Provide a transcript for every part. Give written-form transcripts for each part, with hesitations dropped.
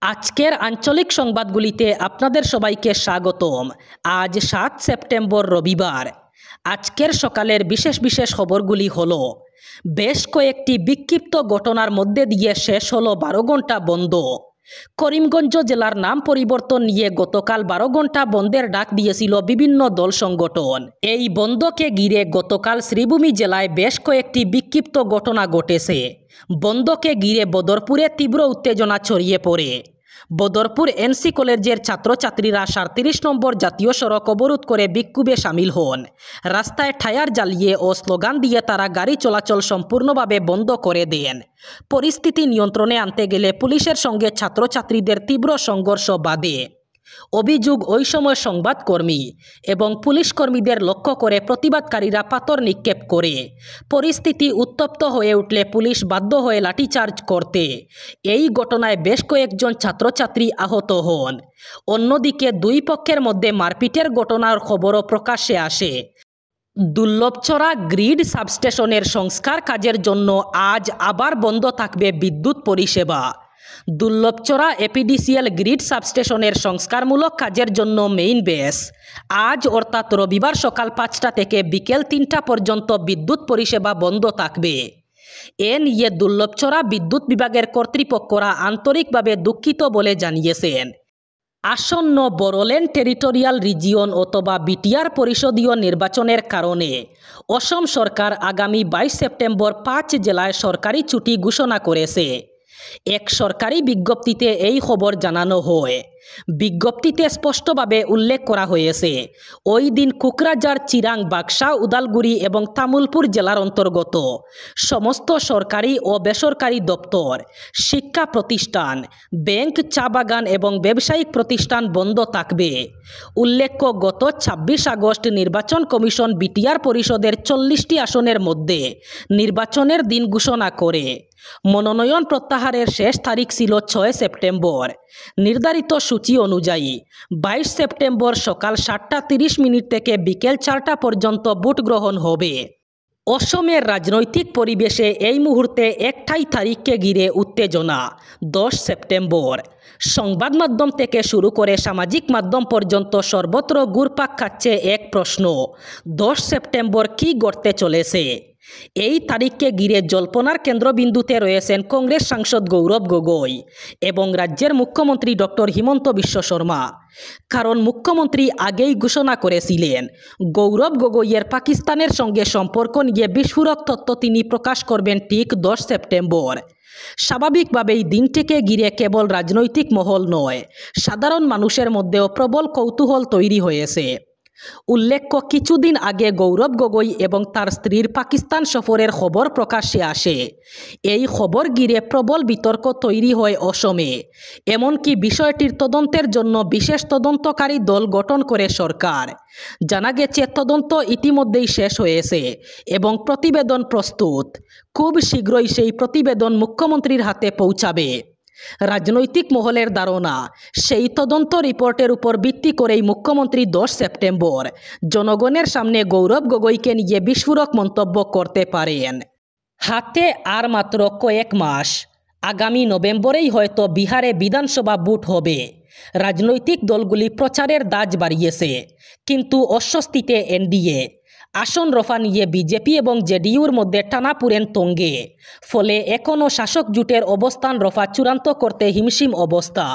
আজকের আঞ্চলিক সংবাদগুলিতে আপনাদের সবাইকে স্বাগতম। আজ 7 সেপ্টেম্বর রবিবার। আজকের সকালের বিশেষ বিশেষ খবরগুলি হলো, বেশ কয়েকটি বিক্ষিপ্ত ঘটনার মধ্যে দিয়ে শেষ হলো 12 ঘন্টা বন্ধ। করিমগঞ্জ জেলার নাম পরিবর্তন নিয়ে গতকাল 12 ঘন্টা বন্ধের ডাক দিয়েছিল বিভিন্ন দল সংগঠন। এই বন্ধকে ঘিরে গতকাল শ্রীভূমি জেলায় বেশ কয়েকটি বিক্ষিপ্ত ঘটনা ঘটেছে। বন্ধকে ঘিরে বদরপুরে তীব্র উত্তেজনা ছড়িয়ে পড়ে। বদরপুর এনসি কলেজের ছাত্রছাত্রীরা 37 নম্বর জাতীয় সড়ক অবরোধ করে বিক্ষোভে সামিল হন। রাস্তায় টায়ার জ্বালিয়ে ও স্লোগান দিয়ে তারা গাড়ি চলাচল সম্পূর্ণভাবে বন্ধ করে দেন। পরিস্থিতি নিয়ন্ত্রণে আনতে গেলে পুলিশের সঙ্গে ছাত্রছাত্রীদের তীব্র সংঘর্ষ বাধে। অভিযোগ, ওই সময় সংবাদকর্মী এবং পুলিশ কর্মীদের লক্ষ্য করে প্রতিবাদকারীরা পাথর নিক্ষেপ করে। পরিস্থিতি উত্তপ্ত হয়ে উঠলে পুলিশ বাধ্য হয়ে লাঠিচার্জ করতে। এই ঘটনায় বেশ কয়েকজন ছাত্রছাত্রী আহত হন। অন্যদিকে দুই পক্ষের মধ্যে মারপিটের ঘটনার খবরও প্রকাশ্যে আসে। দুর্লভছড়া গ্রিড সাবস্টেশনের সংস্কার কাজের জন্য আজ আবার বন্ধ থাকবে বিদ্যুৎ পরিষেবা। দুর্লভছড়া এপিডিসিএল গ্রিড সাবস্টেশনের সংস্কারমূলক কাজের জন্য মেইন বেস আজ অর্থাৎ রবিবার সকাল 5টা থেকে বিকেল 3টা পর্যন্ত বিদ্যুৎ পরিষেবা বন্ধ থাকবে। এ নিয়ে দুর্লভছড়া বিদ্যুৎ বিভাগের কর্তৃপক্ষরা আন্তরিকভাবে দুঃখিত বলে জানিয়েছেন। আসন্ন বড়োল্যান্ড টেরিটোরিয়াল রিজিয়ন অথবা বিটিআর পরিষদীয় নির্বাচনের কারণে অসম সরকার আগামী 22 সেপ্টেম্বর 5 জেলায় সরকারি ছুটি ঘোষণা করেছে। এক সরকারি বিজ্ঞপ্তিতে এই খবর জানানো হয়। বিজ্ঞপ্তিতে স্পষ্টভাবে উল্লেখ করা হয়েছে, ওই দিন কোকরাঝার, চিরাং, বাক্সা, উদালগুড়ি এবং তামুলপুর জেলার অন্তর্গত সমস্ত সরকারি ও বেসরকারি দপ্তর, শিক্ষা প্রতিষ্ঠান, ব্যাংক, চা বাগান এবং ব্যবসায়িক প্রতিষ্ঠান বন্ধ থাকবে। উল্লেখ্য, গত 26 আগস্ট নির্বাচন কমিশন বিটিআর পরিষদের 40টি আসনের মধ্যে নির্বাচনের দিন ঘোষণা করে। মনোনয়ন প্রত্যাহারের শেষ তারিখ ছিল 6 সেপ্টেম্বর। নির্ধারিত সূচি অনুযায়ী 22 সেপ্টেম্বর সকাল 7:30 থেকে বিকেল 4টা পর্যন্ত ভোট গ্রহণ হবে। অসমের রাজনৈতিক পরিবেশে এই মুহূর্তে একটাই তারিখকে ঘিরে উত্তেজনা, 10 সেপ্টেম্বর। সংবাদ মাধ্যম থেকে শুরু করে সামাজিক মাধ্যম পর্যন্ত সর্বত্র ঘুরপাক খাচ্ছে এক প্রশ্ন, 10 সেপ্টেম্বর কী ঘটতে চলেছে। এই তারিখকে ঘিরে জল্পনার কেন্দ্রবিন্দুতে রয়েছেন কংগ্রেস সাংসদ গৌরব গগৈ এবং রাজ্যের মুখ্যমন্ত্রী ডক্টর হিমন্ত বিশ্ব শর্মা। কারণ মুখ্যমন্ত্রী আগেই ঘোষণা করেছিলেন, গৌরব গগৈয়ের পাকিস্তানের সঙ্গে সম্পর্ক নিয়ে বিস্ফোরক তথ্য তিনি প্রকাশ করবেন ঠিক 10 সেপ্টেম্বর। স্বাভাবিকভাবেই দিনটিকে ঘিরে কেবল রাজনৈতিক মহল নয়, সাধারণ মানুষের মধ্যেও প্রবল কৌতূহল তৈরি হয়েছে। উল্লেখ্য, কিছুদিন আগে গৌরব গগৈ এবং তার স্ত্রীর পাকিস্তান সফরের খবর প্রকাশ্যে আসে। এই খবর ঘিরে প্রবল বিতর্ক তৈরি হয় অসমে। এমনকি বিষয়টির তদন্তের জন্য বিশেষ তদন্তকারী দল গঠন করে সরকার। জানা গেছে, তদন্ত ইতিমধ্যেই শেষ হয়েছে এবং প্রতিবেদন প্রস্তুত। খুব শীঘ্রই সেই প্রতিবেদন মুখ্যমন্ত্রীর হাতে পৌঁছাবে। রাজনৈতিক মহলের ধারণা, সেই তদন্ত রিপোর্টের উপর ভিত্তি করেই মুখ্যমন্ত্রী 10 সেপ্টেম্বর জনগণের সামনে গৌরব গগৈকে নিয়ে বিস্ফোরক মন্তব্য করতে পারেন। হাতে আর মাত্র কয়েক মাস, আগামী নভেম্বরেই হয়তো বিহারে বিধানসভা ভোট হবে। রাজনৈতিক দলগুলি প্রচারের দাজ বাড়িয়েছে, কিন্তু অস্বস্তিতে এনডিএ। আসন রফা নিয়ে বিজেপি এবং জেডিইউর মধ্যে টানাপোড়েন তুঙ্গে। ফলে এখনও শাসক জোটের অবস্থান রফা চূড়ান্ত করতে হিমশিম অবস্থা।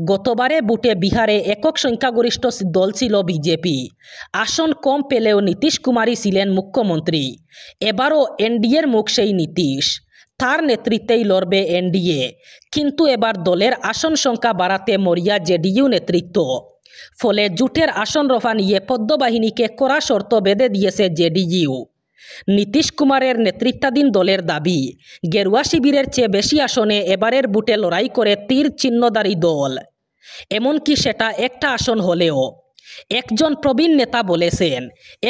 গতবারে ভোটে বিহারে একক সংখ্যাগরিষ্ঠ দল ছিল বিজেপি। আসন কম পেলেও নীতিশ কুমারই ছিলেন মুখ্যমন্ত্রী। এবারও এনডিএর মুখ সেই নীতিশ। তার নেতৃত্বেই লড়বে এনডিএ। কিন্তু এবার দলের আসন সংখ্যা বাড়াতে মরিয়া জেডিইউ নেতৃত্ব। ফলে জোটের আসন রফা নিয়ে পদ্মবাহিনীকে কড়া শর্ত বেঁধে দিয়েছে জেডিইউ। নীতিশ কুমারের নেতৃত্বাধীন দলের দাবি, গেরুয়া শিবিরের চেয়ে বেশি আসনে এবারের ভোটে লড়াই করে তীর চিহ্নধারী দল। এমনকি সেটা একটা আসন হলেও। একজন প্রবীণ নেতা বলেছেন,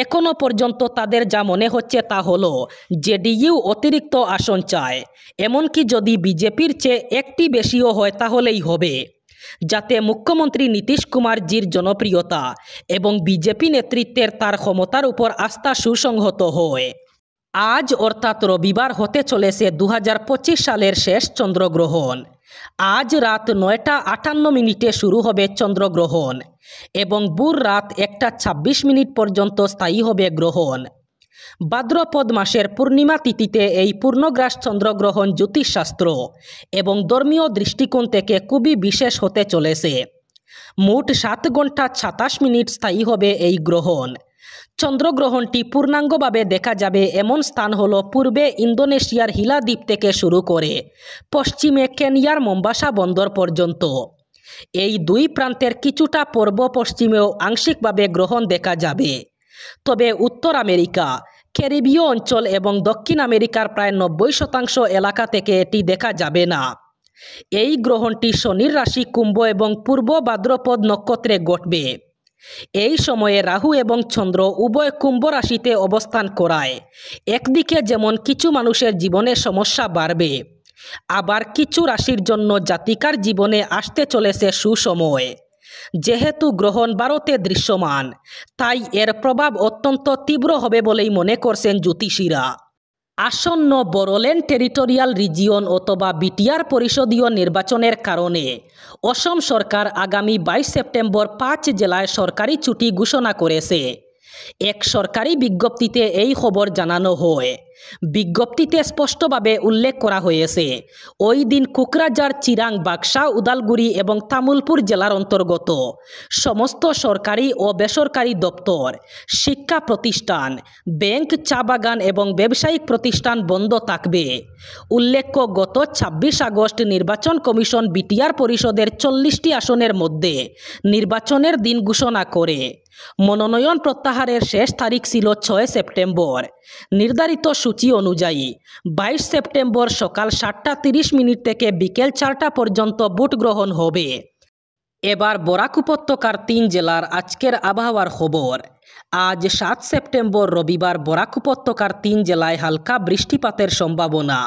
এখনও পর্যন্ত তাদের যা মনে হচ্ছে তা হলো জেডিইউ অতিরিক্ত আসন চায়। এমনকি যদি বিজেপির চেয়ে একটি বেশিও হয় তাহলেই হবে, যাতে মুখ্যমন্ত্রী নীতিশ কুমারজির জনপ্রিয়তা এবং বিজেপি নেতৃত্বের তার ক্ষমতার উপর আস্থা সুসংহত হয়। আজ অর্থাৎ রবিবার হতে চলেছে 2025 সালের শেষ চন্দ্রগ্রহণ। আজ রাত 9:58 শুরু হবে চন্দ্রগ্রহণ এবং ভোর রাত 1:26 পর্যন্ত স্থায়ী হবে গ্রহণ। ভাদ্রপদ মাসের পূর্ণিমা তিথিতে এই পূর্ণগ্রাস চন্দ্রগ্রহণ জ্যোতিষশাস্ত্র এবং ধর্মীয় দৃষ্টিকোণ থেকে খুবই বিশেষ হতে চলেছে। মোট 7 ঘন্টা 27 মিনিট স্থায়ী হবে এই গ্রহণ। চন্দ্রগ্রহণটি পূর্ণাঙ্গভাবে দেখা যাবে এমন স্থান হল পূর্বে ইন্দোনেশিয়ার হিলা দ্বীপ থেকে শুরু করে পশ্চিমে কেনিয়ার মোম্বাসা বন্দর পর্যন্ত। এই দুই প্রান্তের কিছুটা পূর্ব পশ্চিমেও আংশিকভাবে গ্রহণ দেখা যাবে। তবে উত্তর আমেরিকা, ক্যারিবীয় অঞ্চল এবং দক্ষিণ আমেরিকার প্রায় 90% এলাকা থেকে এটি দেখা যাবে না। এই গ্রহণটি শনির রাশি কুম্ভ এবং পূর্ব ভাদ্রপদ নক্ষত্রে ঘটবে। এই সময়ে রাহু এবং চন্দ্র উভয় কুম্ভ রাশিতে অবস্থান করায় একদিকে যেমন কিছু মানুষের জীবনে সমস্যা বাড়বে, আবার কিছু রাশির জন্য জাতিকার জীবনে আসতে চলেছে সুসময়। যেহেতু গ্রহণ ভারতে দৃশ্যমান, তাই এর প্রভাব অত্যন্ত তীব্র হবে বলেই মনে করছেন জ্যোতিষীরা। আসন্ন বড়োল্যান্ড টেরিটোরিয়াল রিজিয়ন অথবা বিটিআর পরিষদীয় নির্বাচনের কারণে অসম সরকার আগামী 22 সেপ্টেম্বর 5 জেলায় সরকারি ছুটি ঘোষণা করেছে। এক সরকারি বিজ্ঞপ্তিতে এই খবর জানানো হয়। বিজ্ঞপ্তিতে স্পষ্টভাবে উল্লেখ করা হয়েছে, ওই দিন কোকরাঝার, চিরাং, বাক্সা, উদালগুড়ি এবং তামুলপুর জেলার অন্তর্গত সমস্ত সরকারি ও বেসরকারি দপ্তর, শিক্ষা প্রতিষ্ঠান, ব্যাংক, চা বাগান এবং ব্যবসায়িক প্রতিষ্ঠান বন্ধ থাকবে। উল্লেখ্য, গত 26 আগস্ট নির্বাচন কমিশন বিটিআর পরিষদের 40টি আসনের মধ্যে নির্বাচনের দিন ঘোষণা করে। মনোনয়ন প্রত্যাহারের শেষ তারিখ ছিল 6 সেপ্টেম্বর। নির্ধারিত সূচি অনুযায়ী 22 সেপ্টেম্বর সকাল 7:30 থেকে বিকেল 4টা পর্যন্ত ভোট গ্রহণ হবে। এবার বরাক উপত্যকার 3 জেলার আজকের আবহাওয়ার খবর। আজ 7 সেপ্টেম্বর রবিবার বরাক উপত্যকার 3 জেলায় হালকা বৃষ্টিপাতের সম্ভাবনা।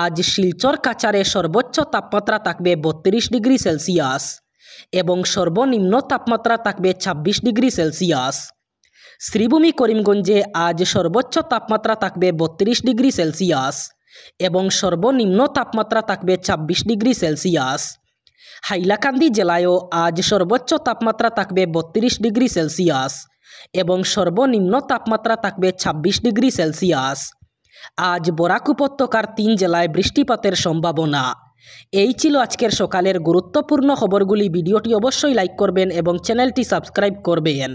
আজ শিলচর, কাছাড়ে সর্বোচ্চ তাপমাত্রা থাকবে 32 ডিগ্রি সেলসিয়াস এবং সর্বনিম্ন তাপমাত্রা থাকবে 26 ডিগ্রি সেলসিয়াস। শ্রীভূমি, করিমগঞ্জে আজ সর্বোচ্চ তাপমাত্রা থাকবে 32 ডিগ্রি সেলসিয়াস এবং সর্বনিম্ন তাপমাত্রা থাকবে 26 ডিগ্রি সেলসিয়াস। হাইলাকান্দি জেলায়ও আজ সর্বোচ্চ তাপমাত্রা থাকবে 32 ডিগ্রি সেলসিয়াস এবং সর্বনিম্ন তাপমাত্রা থাকবে 26 ডিগ্রি সেলসিয়াস। আজ বরাক উপত্যকার 3 জেলায় বৃষ্টিপাতের সম্ভাবনা। এই ছিল আজকের সকালের গুরুত্বপূর্ণ খবরগুলি। ভিডিওটি অবশ্যই লাইক করবেন এবং চ্যানেলটি সাবস্ক্রাইব করবেন।